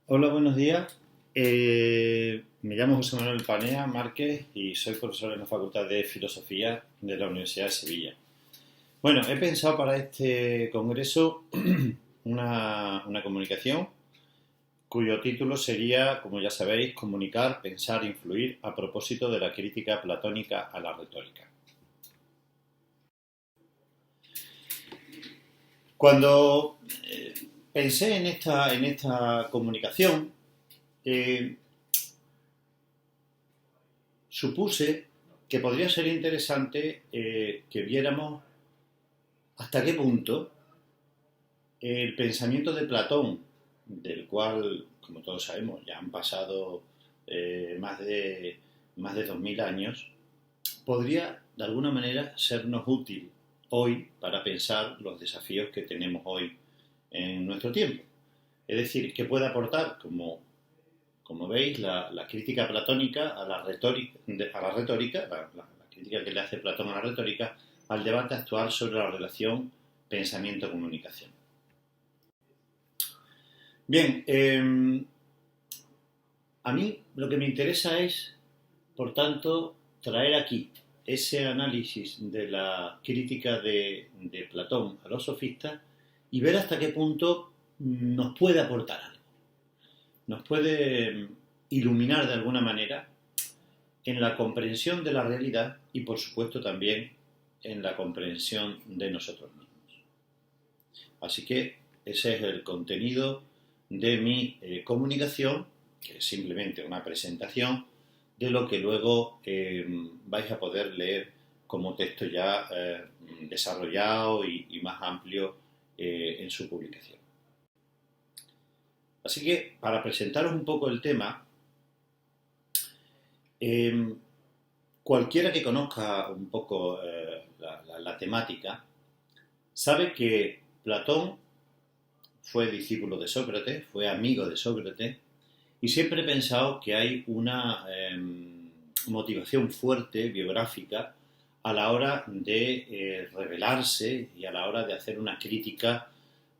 Hola, buenos días. Me llamo José Manuel Panea Márquez y soy profesor en la Facultad de Filosofía de la Universidad de Sevilla. Bueno, he pensado para este congreso una comunicación cuyo título sería, como ya sabéis, Comunicar, pensar, influir a propósito de la crítica platónica a la retórica. Cuando pensé en esta comunicación, eh, supuse que podría ser interesante que viéramos hasta qué punto el pensamiento de Platón, del cual, como todos sabemos, ya han pasado más de 2000 años, podría de alguna manera sernos útil hoy para pensar los desafíos que tenemos hoy en nuestro tiempo. Es decir, que puede aportar, como veis, la crítica platónica a la retórica, la crítica que le hace Platón a la retórica, al debate actual sobre la relación pensamiento-comunicación. Bien, a mí lo que me interesa es, por tanto, traer aquí ese análisis de la crítica de Platón a los sofistas y ver hasta qué punto nos puede aportar algo. Nos puede iluminar de alguna manera en la comprensión de la realidad y, por supuesto, también en la comprensión de nosotros mismos. Así que ese es el contenido de mi comunicación, que es simplemente una presentación de lo que luego vais a poder leer como texto ya desarrollado y más amplio en su publicación. Así que, para presentaros un poco el tema, cualquiera que conozca un poco la temática sabe que Platón fue discípulo de Sócrates, fue amigo de Sócrates, y siempre he pensado que hay una motivación fuerte, biográfica, a la hora de revelarse y a la hora de hacer una crítica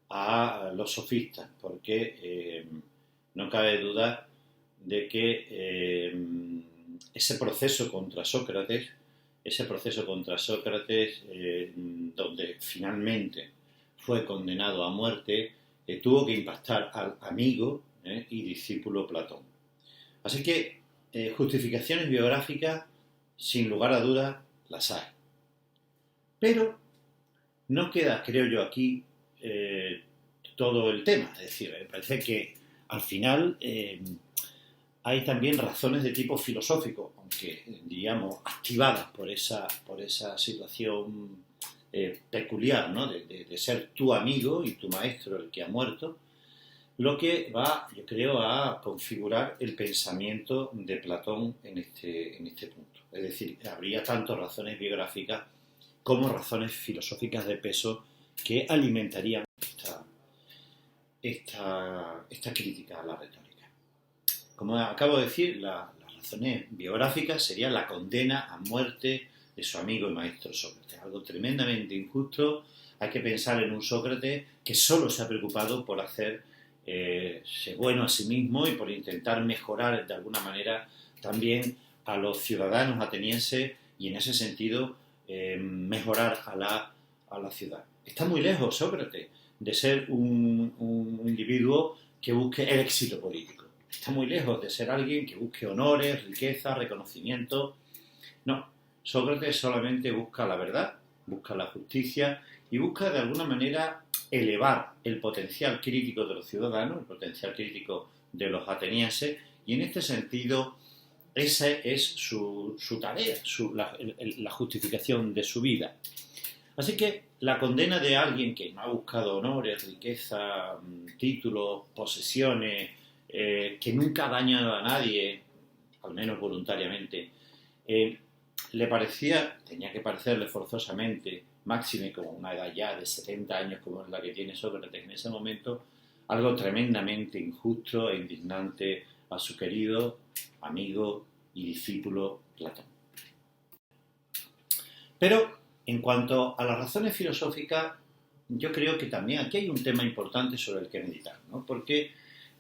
a los sofistas, porque no cabe duda de que ese proceso contra Sócrates, donde finalmente fue condenado a muerte, tuvo que impactar al amigo y discípulo Platón. Así que justificaciones biográficas, sin lugar a dudas, las hay. Pero no queda, creo yo, aquí todo el tema. Es decir, me parece que al final hay también razones de tipo filosófico, aunque, digamos, activadas por esa situación peculiar, ¿no? de ser tu amigo y tu maestro el que ha muerto, lo que va, yo creo, a configurar el pensamiento de Platón en este punto. Es decir, habría tanto razones biográficas como razones filosóficas de peso que alimentarían esta crítica a la retórica. Como acabo de decir, las razones biográficas serían la condena a muerte de su amigo y maestro Sócrates. Algo tremendamente injusto. Hay que pensar en un Sócrates que solo se ha preocupado por hacerse bueno a sí mismo y por intentar mejorar de alguna manera también a los ciudadanos atenienses y en ese sentido mejorar a la ciudad. Está muy lejos Sócrates de ser un individuo que busque el éxito político. Está muy lejos de ser alguien que busque honores, riqueza, reconocimiento. No, Sócrates solamente busca la verdad, busca la justicia y busca de alguna manera elevar el potencial crítico de los ciudadanos, el potencial crítico de los atenienses, y en este sentido esa es su tarea, la justificación de su vida. Así que la condena de alguien que no ha buscado honores, riqueza, títulos, posesiones, que nunca ha dañado a nadie, al menos voluntariamente, tenía que parecerle forzosamente, máxime con una edad ya de 70 años como es la que tiene Sócrates en ese momento, algo tremendamente injusto e indignante a su querido amigo y discípulo Platón. Pero en cuanto a las razones filosóficas, yo creo que también aquí hay un tema importante sobre el que meditar, ¿no? Porque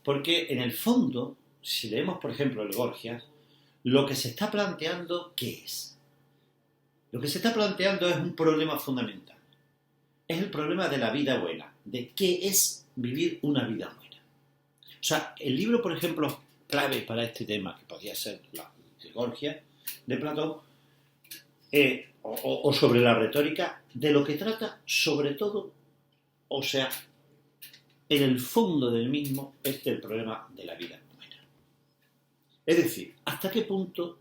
Porque en el fondo, si leemos por ejemplo el Gorgias, lo que se está planteando, ¿qué es? Lo que se está planteando es un problema fundamental. Es el problema de la vida buena, de qué es vivir una vida buena. O sea, el libro, por ejemplo, clave para este tema, que podría ser el Gorgias de Platón, o sobre la retórica, de lo que trata sobre todo, o sea, en el fondo del mismo, es el problema de la vida buena. Es decir, ¿hasta qué punto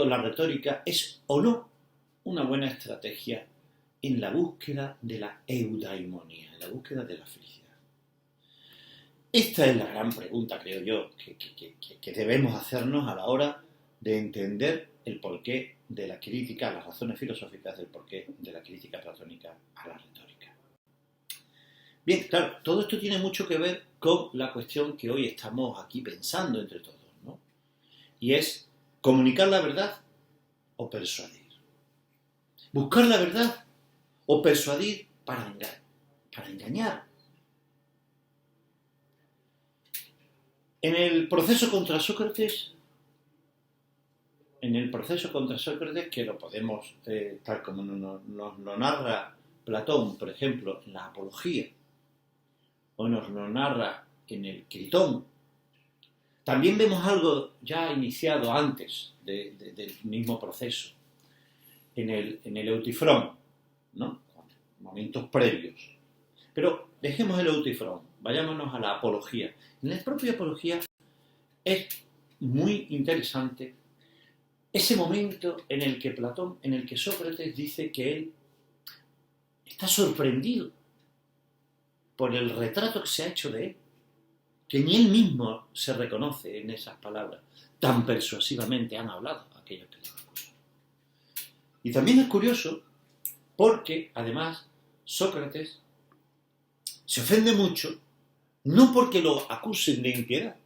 la retórica es o no una buena estrategia en la búsqueda de la eudaimonía, en la búsqueda de la felicidad? Esta es la gran pregunta, creo yo, que debemos hacernos a la hora de entender el porqué de la crítica, las razones filosóficas del porqué de la crítica platónica a la retórica. Bien, claro, todo esto tiene mucho que ver con la cuestión que hoy estamos aquí pensando entre todos, ¿no? Y es comunicar la verdad o persuadir. Buscar la verdad o persuadir para engañar. En el proceso contra Sócrates, que lo podemos, tal como nos lo narra Platón, por ejemplo, en la Apología, o nos lo narra en el Critón, también vemos algo ya iniciado antes del mismo proceso, en el Eutifrón, ¿no? Momentos previos. Pero dejemos el Eutifrón, vayámonos a la Apología. En la propia Apología es muy interesante ese momento en el que Sócrates dice que él está sorprendido por el retrato que se ha hecho de él, que ni él mismo se reconoce en esas palabras. Tan persuasivamente han hablado aquellos que le acusan. Y también es curioso porque, además, Sócrates se ofende mucho, no porque lo acusen de impiedad,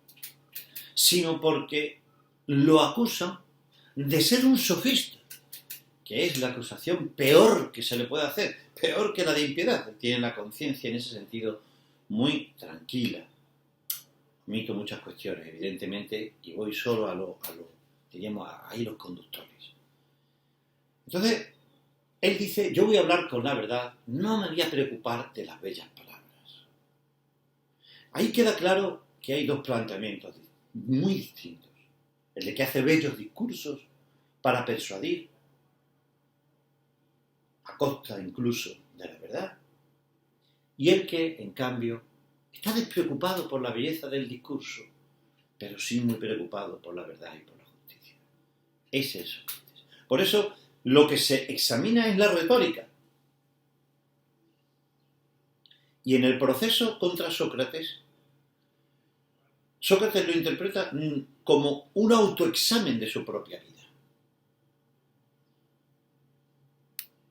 sino porque lo acusan de ser un sofista, que es la acusación peor que se le puede hacer, peor que la de impiedad. Tiene la conciencia en ese sentido muy tranquila. Omito muchas cuestiones, evidentemente, y voy solo diríamos, a hilos conductores. Entonces, él dice, yo voy a hablar con la verdad, no me voy a preocupar de las bellas palabras. Ahí queda claro que hay dos planteamientos muy distintos. El de que hace bellos discursos para persuadir, a costa incluso de la verdad, y el que, en cambio, está despreocupado por la belleza del discurso, pero sí muy preocupado por la verdad y por la justicia. Ese es Sócrates. Por eso, lo que se examina es la retórica. Y en el proceso contra Sócrates, Sócrates lo interpreta como un autoexamen de su propia vida.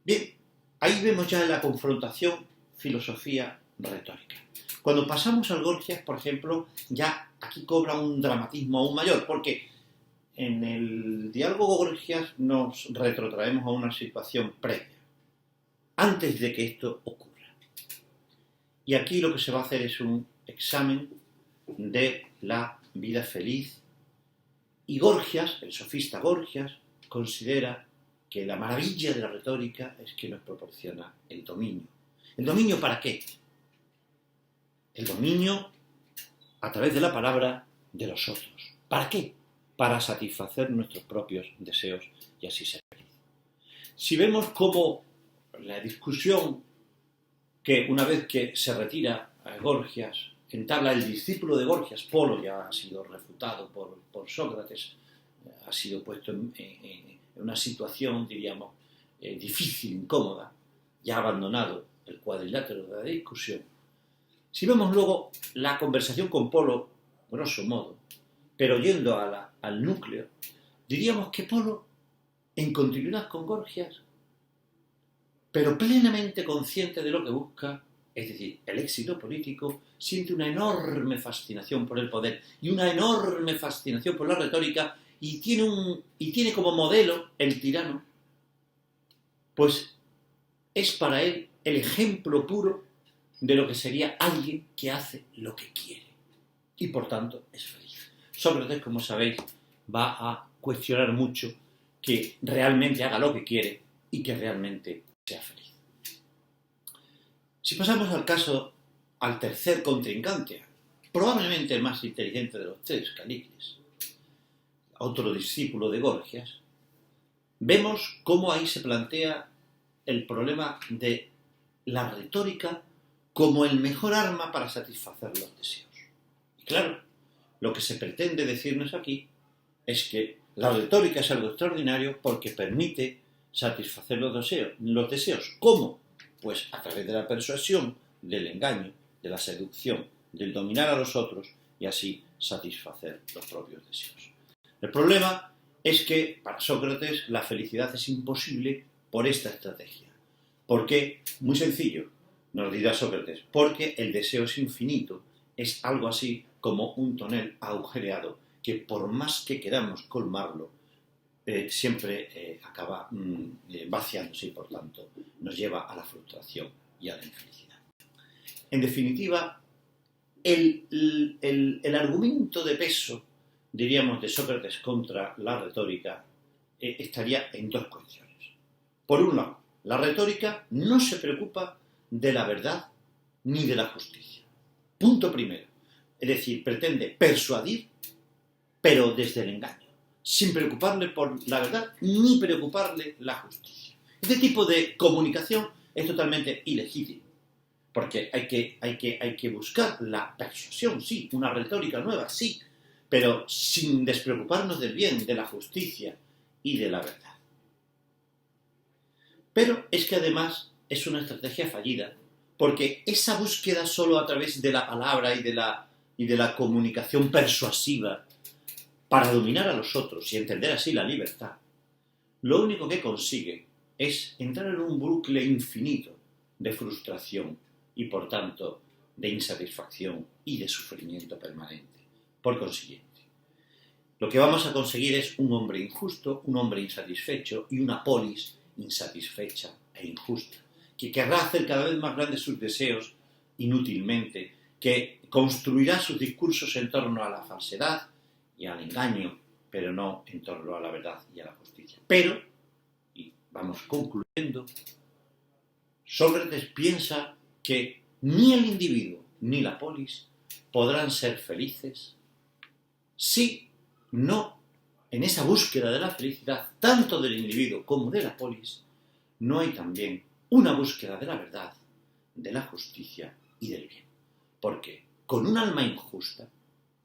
Bien, ahí vemos ya la confrontación filosofía-retórica. Cuando pasamos al Gorgias, por ejemplo, ya aquí cobra un dramatismo aún mayor, porque en el diálogo Gorgias nos retrotraemos a una situación previa, antes de que esto ocurra. Y aquí lo que se va a hacer es un examen de la vida feliz. Y Gorgias, el sofista Gorgias, considera que la maravilla de la retórica es que nos proporciona el dominio. ¿El dominio para qué? El dominio a través de la palabra de los otros. ¿Para qué? Para satisfacer nuestros propios deseos y así ser feliz. Si vemos cómo la discusión que una vez que se retira a Gorgias, entabla el discípulo de Gorgias, Polo, ya ha sido refutado por Sócrates, ha sido puesto en una situación, diríamos, difícil, incómoda, ya ha abandonado el cuadrilátero de la discusión. Si vemos luego la conversación con Polo, grosso modo, pero yendo al núcleo, diríamos que Polo, en continuidad con Gorgias, pero plenamente consciente de lo que busca, es decir, el éxito político, siente una enorme fascinación por el poder y una enorme fascinación por la retórica y tiene como modelo el tirano, pues es para él el ejemplo puro de lo que sería alguien que hace lo que quiere. y por tanto es feliz. Sócrates, como sabéis, va a cuestionar mucho que realmente haga lo que quiere y que realmente sea feliz. Si pasamos al tercer contrincante, probablemente el más inteligente de los tres, Calícles, otro discípulo de Gorgias, vemos cómo ahí se plantea el problema de la retórica como el mejor arma para satisfacer los deseos. Y claro, lo que se pretende decirnos aquí es que la retórica es algo extraordinario porque permite satisfacer los deseos. ¿Cómo? Pues a través de la persuasión, del engaño, de la seducción, del dominar a los otros y así satisfacer los propios deseos. El problema es que para Sócrates la felicidad es imposible por esta estrategia. ¿Por qué? Muy sencillo, nos dirá Sócrates, porque el deseo es infinito, es algo así como un tonel agujereado que por más que queramos colmarlo, siempre acaba vaciándose y por tanto nos lleva a la frustración y a la infelicidad. En definitiva, el argumento de peso, diríamos, de Sócrates contra la retórica estaría en dos cuestiones. Por un lado, la retórica no se preocupa de la verdad ni de la justicia. Punto primero. Es decir, pretende persuadir, pero desde el engaño, sin preocuparle por la verdad ni preocuparle la justicia. Este tipo de comunicación es totalmente ilegítimo, porque hay que buscar la persuasión, sí, una retórica nueva, sí, pero sin despreocuparnos del bien, de la justicia y de la verdad. Pero es que además es una estrategia fallida, porque esa búsqueda solo a través de la palabra y de la comunicación persuasiva para dominar a los otros y entender así la libertad, lo único que consigue es entrar en un bucle infinito de frustración y por tanto de insatisfacción y de sufrimiento permanente. Por consiguiente, lo que vamos a conseguir es un hombre injusto, un hombre insatisfecho y una polis insatisfecha e injusta, que querrá hacer cada vez más grandes sus deseos inútilmente, que construirá sus discursos en torno a la falsedad y al engaño, pero no en torno a la verdad y a la justicia. Pero, y vamos concluyendo, Sócrates piensa que ni el individuo ni la polis podrán ser felices si no, en esa búsqueda de la felicidad, tanto del individuo como de la polis, no hay también una búsqueda de la verdad, de la justicia y del bien. Porque con un alma injusta,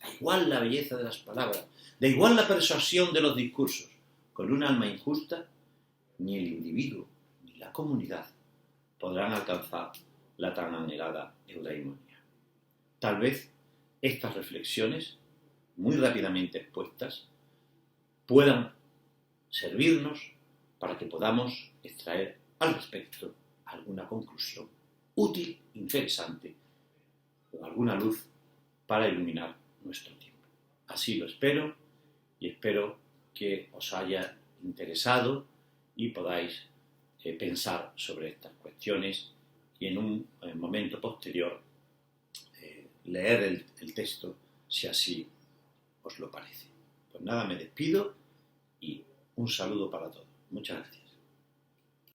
da igual la belleza de las palabras, da igual la persuasión de los discursos, con un alma injusta, ni el individuo ni la comunidad podrán alcanzar la tan anhelada eudaimonia. Tal vez estas reflexiones, muy rápidamente expuestas, puedan servirnos para que podamos extraer al respecto alguna conclusión útil, interesante o alguna luz para iluminar nuestro tiempo. Así lo espero y espero que os haya interesado y podáis pensar sobre estas cuestiones y en un momento posterior leer el texto si así os lo parece. Pues nada, me despido y un saludo para todos. Muchas gracias.